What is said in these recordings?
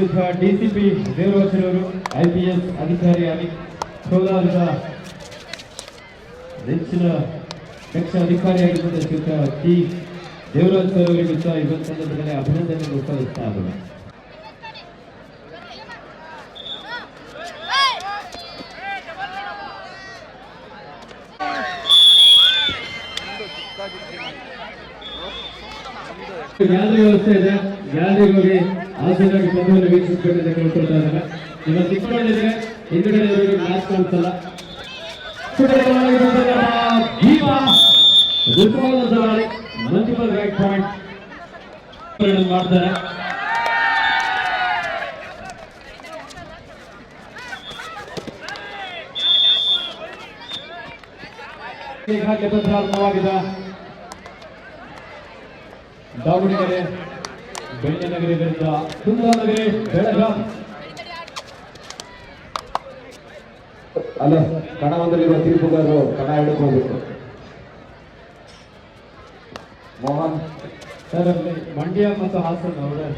ಶ್ರೀಯುತ DCP ದೇವರಾಜರವರು IPS ಅಧಿಕಾರಿಯಾಗಿ ಕೋಲಾರದ ನೆಚ್ಚಿನ ದಕ್ಷ ಅಧಿಕಾರಿಯಾಗಿದ್ದ ಶ್ರೀಯುತ ಟಿ ದೇವರಾಜ್ ಸರ್ ಅವರಿಗೂ ಸಹ ಇವತ್ತು ಸಂದರ್ಭದಲ್ಲಿ ಅಭಿನಂದನೆಗಳು ಸಲ್ಲಿಸ್ತಾ ಇದ್ದಾರೆ. ಗ್ಯಾಲರಿ ವ್ಯವಸ್ಥೆ ಇದೆ, ಗ್ಯಾಲರಿಗೆ ಹೋಗಿ ಆಸೆಯಾಗಿ ಪದವನ್ನು ವೀಕ್ಷಿಸಬೇಕಂತ ಕೇಳ್ಕೊಳ್ತಾ ಇದ್ದಾರೆ. ನಿಮ್ಮ ಸಿಕ್ಕಕೊಂಡಿದ್ರೆ ಹಿಂದುಗಡೆ ಮ್ಯಾಚ್ ಕಾಣಿಸಲ್ಲ. ಮಲ್ಟಿಪಲ್ ರೈಟ್ ಪಾಯಿಂಟ್ ಮಾಡ್ತಾರೆ. ಪ್ರಾರಂಭವಾಗಿದೆ. ದಾವಣಗೆರೆ ಬೆಳ್ಳಿನಗರಿ ವಿರುದ್ಧ ಕುಂದಾನಗರಿ ಬೆಳಗಾಂ. ಅಲ್ಲ, ಕಣ ಒಂದಲ್ಲಿರುವ ತೀರ್ಪುಗಾರರು ಕಣ ಹಿಡಿದು ಹೋಗಬೇಕು. ಮೋಹನ್ ಸರ್ ಅಲ್ಲಿ ಮಂಡ್ಯ ಮತ್ತು ಹಾಸನ ಅವರೇ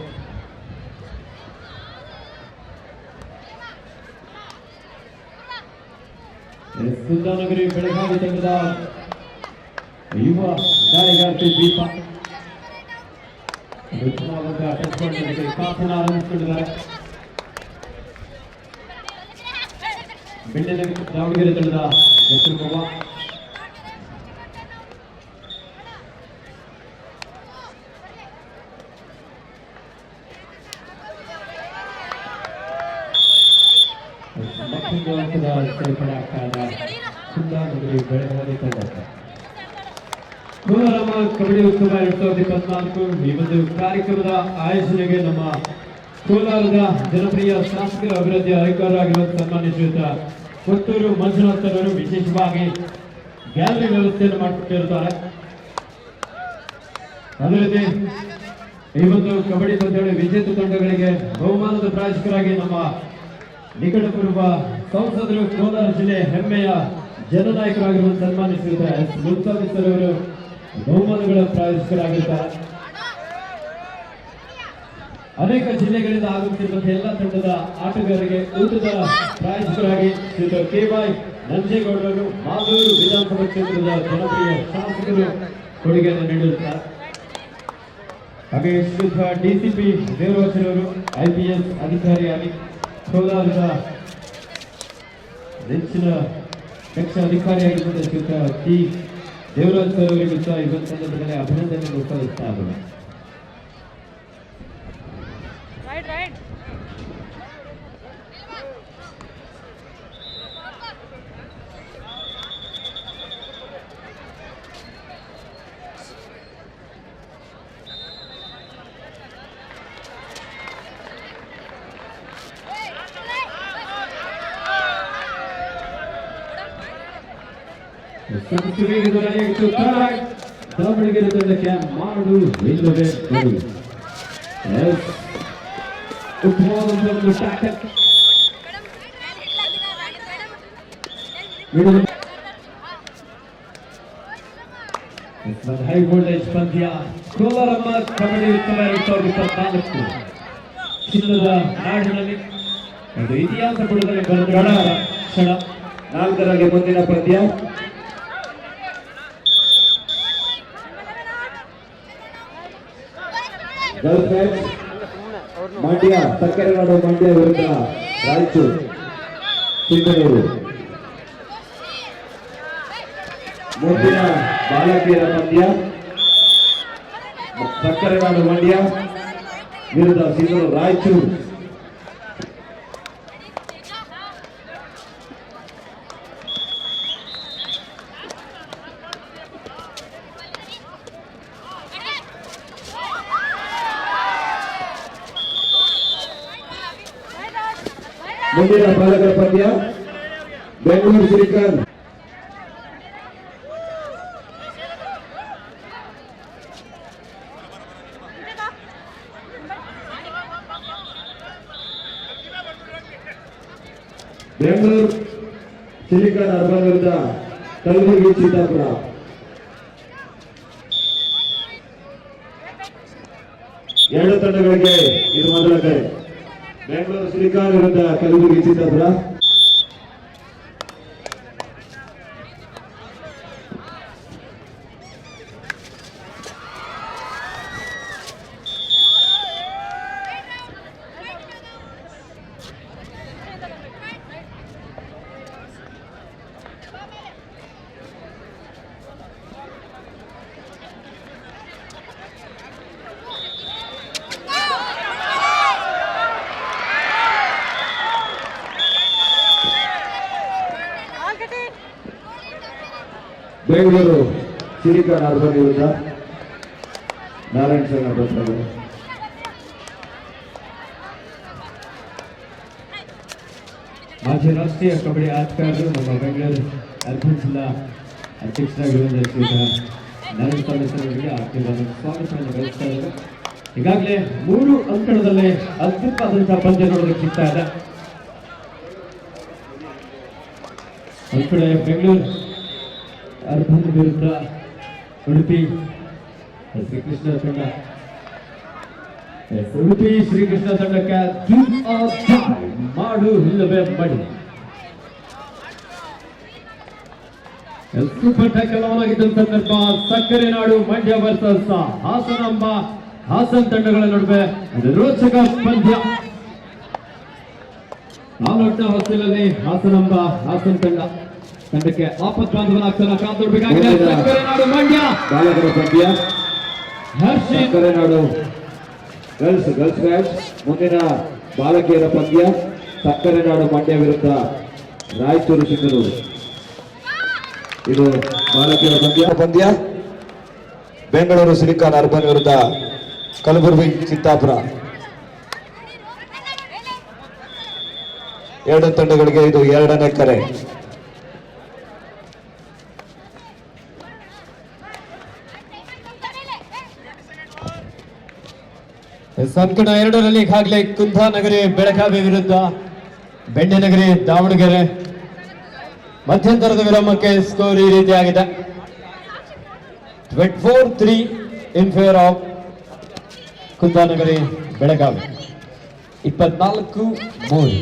ಕುಂದಾನಗರಿ ಬೆಳಗಾವಿ ತಂಡದ ಯುವ ಗಾಳಿಗಾರ್ತಿ ದೀಪ ಕಾಸನ ಆರಂಭಿಸಿಕೊಂಡಿದ್ದಾರೆ. ದಾವಣಗೆರೆ ತಂಡದ ಹೆಸರು ಮತ್ತೊಂದು ಅಂಕದ ಸೇರ್ಪಡೆ ಆಗ್ತಾ ಇದೆ ಕುಂದಾನಗರಿ ಬೆಳಗಾವಿ ತಂಡ. ಕೋಲಾರಮ್ಮ ಕಬಡ್ಡಿ ಉತ್ಸವ 2024 ಈ ಒಂದು ಕಾರ್ಯಕ್ರಮದ ಆಯೋಜನೆಗೆ ನಮ್ಮ ಕೋಲಾರದ ಜನಪ್ರಿಯ ಶಾಸಕರ ಅಭಿವೃದ್ಧಿ ಅಧಿಕಾರಿಯಾಗಿರುವ ಸನ್ಮಾನ್ಯ ಶ್ರೀಯುತ ಕೊತ್ತೂರು ಮಂಜುನಾಥ್ ಅವರು ವಿಶೇಷವಾಗಿ ಗ್ಯಾಲರಿ ವ್ಯವಸ್ಥೆಯನ್ನು ಮಾಡಿಕೊಟ್ಟಿರುತ್ತಾರೆ. ಅದೇ ರೀತಿ ಈ ಒಂದು ಕಬಡ್ಡಿ ಪಂದ್ಯಾವಳಿ ವಿಜೇತ ತಂಡಗಳಿಗೆ ಬಹುಮಾನದ ಪ್ರಾಯೋಜಕರಾಗಿ ನಮ್ಮ ನಿಕಟಪೂರ್ವ ಸಂಸದರು ಕೋಲಾರ ಜಿಲ್ಲೆ ಹೆಮ್ಮೆಯ ಜನನಾಯಕರಾಗಿರುವ ಸನ್ಮಾನ್ಯ ಶ್ರೀಯುತ ಎಸ್ ಮುಲ್ತಾನಿ ಸರ್ ಅವರು ಬಹುಮಾನಗಳ ಪ್ರಾಯೋಜಕರಾಗಿರ್ತಾರೆ. ಅನೇಕ ಜಿಲ್ಲೆಗಳಿಂದ ಆಗುತ್ತಿರುವಂತಹ ಎಲ್ಲ ತಂಡದ ಆಟಗಾರರಿಗೆ ಊಟದ ಪ್ರಾಯೋಜಕರಾಗಿ ಶ್ರೀಯುತ ಕೆ.ವೈ. ನಂಜೇಗೌಡರು ಮಾಲೂರು ವಿಧಾನಸಭಾ ಕ್ಷೇತ್ರದ ಜನಪ್ರಿಯ ಶಾಸಕರು ಕೊಡುಗೆಯನ್ನು ನೀಡಿರುತ್ತಾರೆ. ಹಾಗೆ ಶ್ರೀಯುತ ಡಿಸಿಪಿ ದೇವರಾಜರವರು ಐಪಿಎಸ್ ಅಧಿಕಾರಿಯಾಗಿ ಕೋಲಾರದ ನೆಚ್ಚಿನ ದಕ್ಷ ಅಧಿಕಾರಿಯಾಗಿದ್ದ ಶ್ರೀಯುತ ಟಿ ದೇವರಾಜ್ ಸರ್ ಅವರಿಗೂ ಸಹ ಇವತ್ತು ಸಂದರ್ಭದಲ್ಲಿ ಅಭಿನಂದನೆಗಳು ಸಲ್ಲಿಸ್ತಾ ಇದ್ದಾರೆ. ದಾವಣಗೆರೆ ತಂಡಕ್ಕೆ ಮಾಡು ಇಲ್ಲವೇ ಬರು. ಹೈ ವೋಲ್ಟೇಜ್ ಪಂದ್ಯ ಕೋಲಾರಮ್ಮ ಕಬಡ್ಡಿ ಉತ್ಸವ 2024 ಚಿನ್ನದ ನಾಡಿನಲ್ಲಿ ಒಂದು ಇತಿಹಾಸ ಪುಟದಲ್ಲಿ ಬರೆದ ಕ್ಷಣ. 4ರಲ್ಲಿ ಮುಂದಿನ ಪಂದ್ಯ ಗರ್ಲ್ಸ್ ಮ್ಯಾಚ್ ಮಂಡ್ಯ ಸಕ್ಕರೆನಾಡು ಮಂಡ್ಯ ವಿರುದ್ಧ ರಾಯಚೂರು ಚಿಕ್ಕನೂರು. ಮುಂದಿನ ಬಾಲಕಿಯರ ಪಂದ್ಯ ಸಕ್ಕರೆನಾಡು ಮಂಡ್ಯ ವಿರುದ್ಧ ಸಿಂಧೂರು ರಾಯಚೂರು. ಮುಂದಿನ ಬಾಲಕರ ಪಂದ್ಯ ಬೆಂಗಳೂರು ಶ್ರೀಕಾಂತ್ ಬೆಂಗಳೂರು ಸಿಲಿಕಾನ್ ಅರ್ಬನ್ ವಿರುದ್ಧ ಕಲಬುರಗಿ ಚಿತ್ತಾಪುರ. ಎರಡು ತಂಡಗಳಿಗೆ ಇದು ಮೊದಲ ಕರೆ. ಬೆಂಗಳೂರು ಶ್ರೀಕಾಂತ್ ವಿರುದ್ಧ ಕಲಬುರಗಿ ಚಿತ್ತಾಪುರ. ಬೆಂಗಳೂರು ಶ್ರೀಕಾಂತ್ ಅರ್ಬನ್ ವಿರುದ್ಧ ನಾರಾಯಣ ಸಂಘ ಬರ್ತಾರೆ. ಮಾಜಿ ರಾಷ್ಟ್ರೀಯ ಕಬಡ್ಡಿ ಆಟಗಾರರು ನಮ್ಮ ಬೆಂಗಳೂರು ಅರ್ಬನ್ ಜಿಲ್ಲಾ ಅಧ್ಯಕ್ಷರಾಗಿರುವಂತಹ ಶ್ರೀಯುತ ನಾರಾಯಣ ಅವರಿಗೆ ಆರ್ಥಿಕ ಸ್ವಾಗತವನ್ನು ಬಯಸ್ತಾ ಇದ್ದಾರೆ. ಈಗಾಗಲೇ 3 ಅಂಕಣದಲ್ಲೇ ಅದ್ಭುತವಾದಂತಹ ಪಂದ್ಯ ನೋಡೋದಕ್ಕೆ ಸಿಗ್ತಾ ಇದೆ. ಒಂದು ಕಡೆ ಬೆಂಗಳೂರು ಅರ್ಬನ್ ವಿರುದ್ಧ ಉಡುಪಿ ಶ್ರೀಕೃಷ್ಣ ತಂಡ. ಉಡುಪಿ ಶ್ರೀಕೃಷ್ಣ ತಂಡಕ್ಕೆ ಮಾಡು ಇಲ್ಲವೇ ಮಾಡಿ ಸೂಪರ್ ಟ್ಯಾಕಲ್ ಆಗಿದ್ದ ಸಂದರ್ಭ ಸಕ್ಕರೆ ನಾಡು ಮಂಡ್ಯ ವರ್ಸಸ್ ಹಾಸನಾಂಬ ಹಾಸನ್ ತಂಡಗಳ ನಡುವೆ ಅದು ರೋಚಕ ಪಂದ್ಯ. ನಾಲ್ಕನೇ ಹೊಸ್ತಿಲಲ್ಲಿ ಹಾಸನಾಂಬ ಹಾಸನ್ ತಂಡಕ್ಕೆ ಆಪತ್ ಬಾಂಧವನಾಗ್ತಾನ ಕಾದೊಡ್ಬೇಕಾಗಿದೆ. ಸಕ್ಕರೆ ನಾಡು ಮಂಡ್ಯ ಬಾಲಕರ ಪಂದ್ಯ. ಹರ್ಷಿತ್ ಸಕ್ಕರೆ ನಾಡು ಗರ್ಲ್ಸ್ ಮ್ಯಾಚ್. ಮುಂದಿನ ಬಾಲಕಿಯರ ಪಂದ್ಯ ಸಕ್ಕರೆ ನಾಡು ಮಂಡ್ಯ ವಿರುದ್ಧ ರಾಯಚೂರು ಸಿಂಧನೂರು. ಇದು ಬಾಲಕಿಯರ ಪಂದ್ಯ. ಬೆಂಗಳೂರು ಶ್ರೀಕಾಂತ್ ಅರ್ಬನ್ ವಿರುದ್ಧ ಕಲಬುರಗಿ ಚಿತ್ತಾಪುರ. 2 ತಂಡಗಳಿಗೆ ಇದು 2ನೇ ಕರೆ. ಸಂಕಟ 2ರಲ್ಲಿ ಈಗಾಗಲೇ ಕುಂದಾನಗರಿ ಬೆಳಗಾವಿ ವಿರುದ್ಧ ಬೆಣ್ಣೆನಗರಿ ದಾವಣಗೆರೆ. ಮಧ್ಯಂತರದ ವಿರಾಮಕ್ಕೆ ಸ್ಕೋರ್ ಈ ರೀತಿಯಾಗಿದೆ. 24-3 in favour of Kundanagari Belagavi. 24-3.